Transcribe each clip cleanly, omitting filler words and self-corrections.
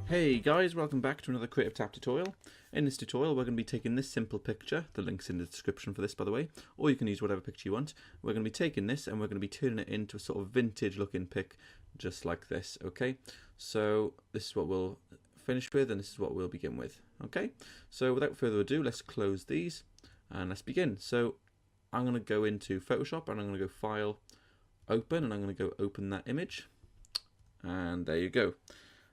Hey guys, welcome back to another Creative Tap tutorial. In this tutorial we're going to be taking this simple picture, the link's in the description for this by the way, or you can use whatever picture you want. We're going to be taking this and we're going to be turning it into a sort of vintage looking pic just like this, okay? So this is what we'll finish with and this is what we'll begin with, okay? So without further ado, let's close these and let's begin. So I'm going to go into Photoshop and I'm going to go File, Open, and I'm going to go open that image, and there you go.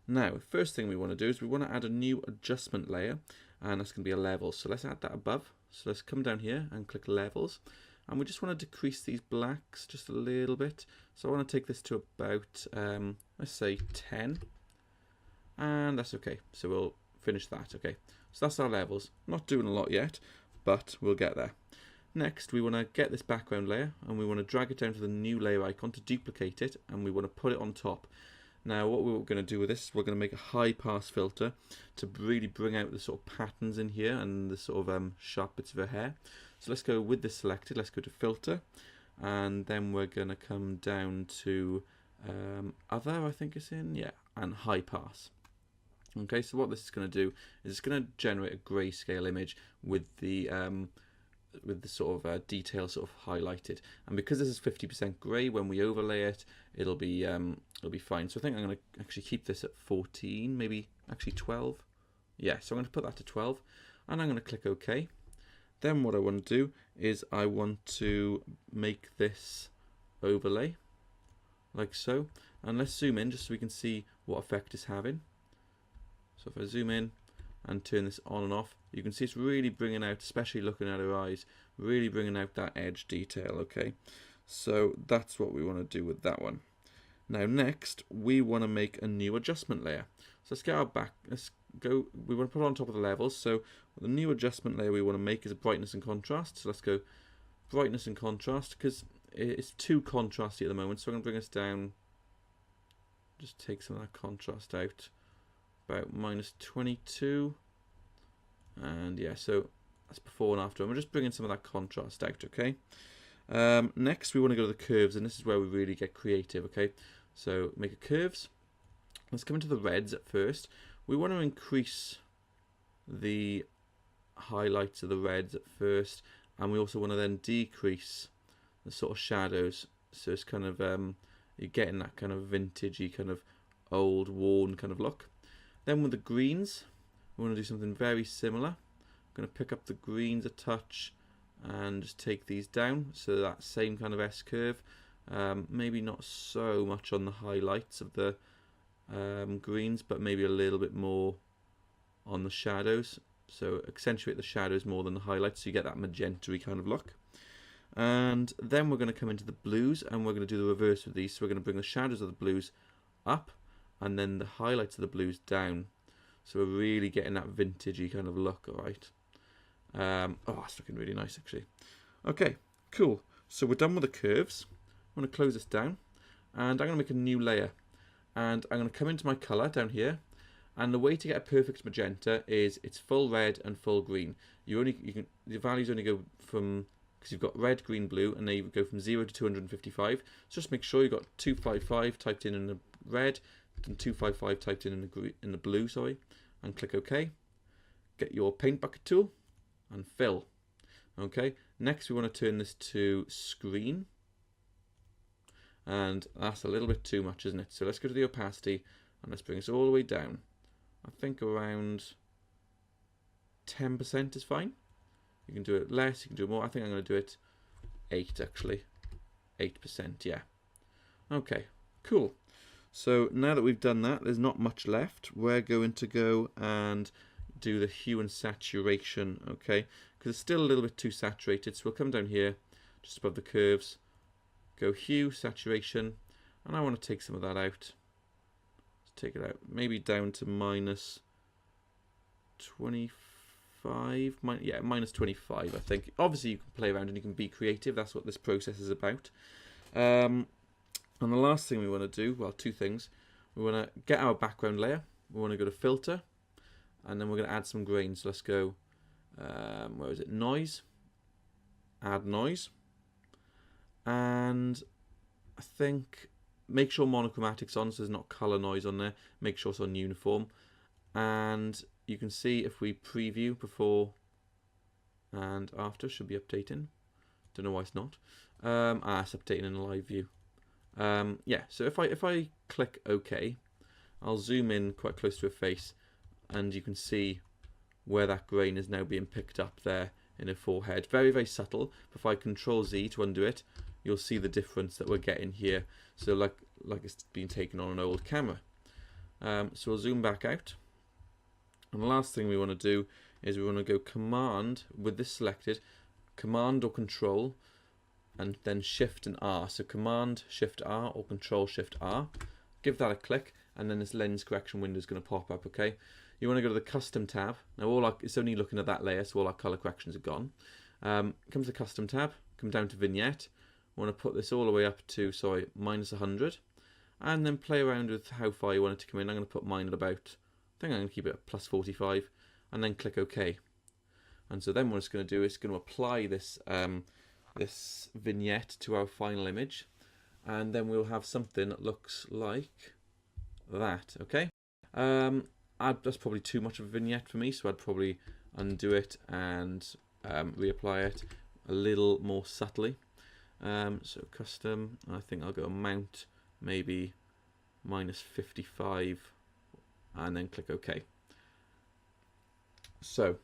Now, first thing we want to do is we want to add a new adjustment layer, and that's going to be a level. So let's add that above. So let's come down here and click levels, and we just want to decrease these blacks just a little bit. So I want to take this to about, let's say 10, and that's okay. So we'll finish that, okay. So that's our levels. Not doing a lot yet, but we'll get there. Next, we want to get this background layer, and we want to drag it down to the new layer icon to duplicate it, and we want to put it on top. Now what we're going to do with this is we're going to make a high pass filter to really bring out the sort of patterns in here and the sort of sharp bits of her hair. So let's go with this selected, let's go to filter, and then we're going to come down to other, I think it's in, yeah, and high pass. Okay, so what this is going to do is it's going to generate a grayscale image with the sort of detail sort of highlighted, and because this is 50% grey, when we overlay it, it'll be fine. So I think I'm going to actually keep this at 14, maybe actually 12. Yeah, so I'm going to put that to 12, and I'm going to click OK. Then what I want to do is I want to make this overlay like so, and let's zoom in just so we can see what effect it's having. So if I zoom in and turn this on and off, you can see it's really bringing out, especially looking at her eyes, really bringing out that edge detail, okay? So that's what we want to do with that one. Now next, we want to make a new adjustment layer. So let's get our back, we want to put it on top of the levels. So the new adjustment layer we want to make is a brightness and contrast. So let's go brightness and contrast, because it's too contrasty at the moment. So I'm going to bring us down, just take some of that contrast out, about -22. And yeah, so that's before and after, and we're just bringing some of that contrast out, okay? Next we want to go to the curves, and this is where we really get creative, okay? So make a curves. Let's come into the reds at first. We want to increase the highlights of the reds at first, and we also want to then decrease the sort of shadows, so it's kind of you're getting that kind of vintagey, kind of old, worn kind of look. Then with the greens, we want to do something very similar. I'm going to pick up the greens a touch and just take these down, so that same kind of S-curve. Maybe not so much on the highlights of the greens, but maybe a little bit more on the shadows. So accentuate the shadows more than the highlights, so you get that magenta-y kind of look. And then we're going to come into the blues, and we're going to do the reverse with these. So we're going to bring the shadows of the blues up, and then the highlights of the blues down. So we're really getting that vintagey kind of look, alright. Oh, it's looking really nice actually. Okay, cool. So we're done with the curves. I'm going to close this down, and I'm going to make a new layer. And I'm going to come into my colour down here, and the way to get a perfect magenta is it's full red and full green. The values only go from, because you've got red, green, blue, and they go from 0 to 255. So just make sure you've got 255 typed in the red and 255 typed in the blue, sorry, and click OK. Get your paint bucket tool and fill. Okay, next we want to turn this to screen, and that's a little bit too much, isn't it? So let's go to the opacity and let's bring this all the way down. I think around 10% is fine. You can do it less, you can do it more. I think I'm going to do it 8 actually. 8%, yeah. Okay, cool. So now that we've done that, there's not much left. We're going to go and do the hue and saturation, okay? Because it's still a little bit too saturated. So we'll come down here, just above the curves, go hue, saturation, and I want to take some of that out. Let's take it out, maybe down to -25, yeah, -25 I think. Obviously you can play around and you can be creative, that's what this process is about. And the last thing we want to do, well, two things. We want to get our background layer. We want to go to filter, and then we're going to add some grain. So let's go, where is it? Noise. Add noise. And I think make sure monochromatic's on, so there's not color noise on there. Make sure it's on uniform. and you can see if we preview before and after, should be updating. Don't know why it's not. It's updating in a live view. Yeah, so if I click OK, I'll zoom in quite close to her face, and you can see where that grain is now being picked up there in her forehead. Very, very subtle. If I Control Z to undo it, you'll see the difference that we're getting here. So like it's been taken on an old camera. So we'll zoom back out. And the last thing we want to do is we want to go Command, with this selected, Command or Control, and then Shift and R. So Command, Shift R, or Control, Shift R. Give that a click, and then this lens correction window is going to pop up, okay? You want to go to the Custom tab. Now it's only looking at that layer, so all our color corrections are gone. Come to the Custom tab, come down to Vignette. We want to put this all the way up to, sorry, -100. And then play around with how far you want it to come in. I'm going to put mine at about, I think I'm going to keep it at +45, and then click OK. And so then what it's going to do is going to apply this this vignette to our final image, and then we'll have something that looks like that. Okay. That's probably too much of a vignette for me, so I'd probably undo it and reapply it a little more subtly. So custom, I think I'll go amount, maybe -55, and then click OK. So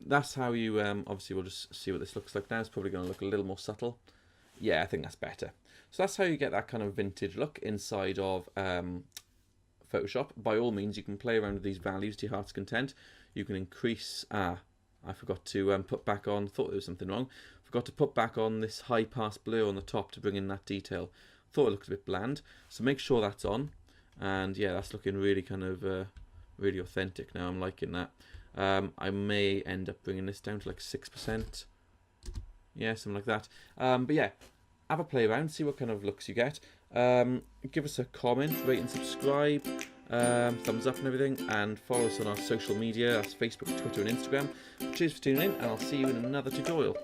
that's how you, obviously we'll just see what this looks like now. It's probably going to look a little more subtle. Yeah, I think that's better. So that's how you get that kind of vintage look inside of Photoshop. By all means, you can play around with these values to your heart's content. You can increase, I forgot to put back on, thought there was something wrong. Forgot to put back on this high pass blur on the top to bring in that detail. Thought it looked a bit bland. So make sure that's on. And yeah, that's looking really kind of, really authentic now. I'm liking that. I may end up bringing this down to like 6%. Yeah, something like that. But yeah, have a play around, see what kind of looks you get. Give us a comment, rate and subscribe, thumbs up and everything, and follow us on our social media. That's Facebook, Twitter and Instagram. Cheers for tuning in, and I'll see you in another tutorial.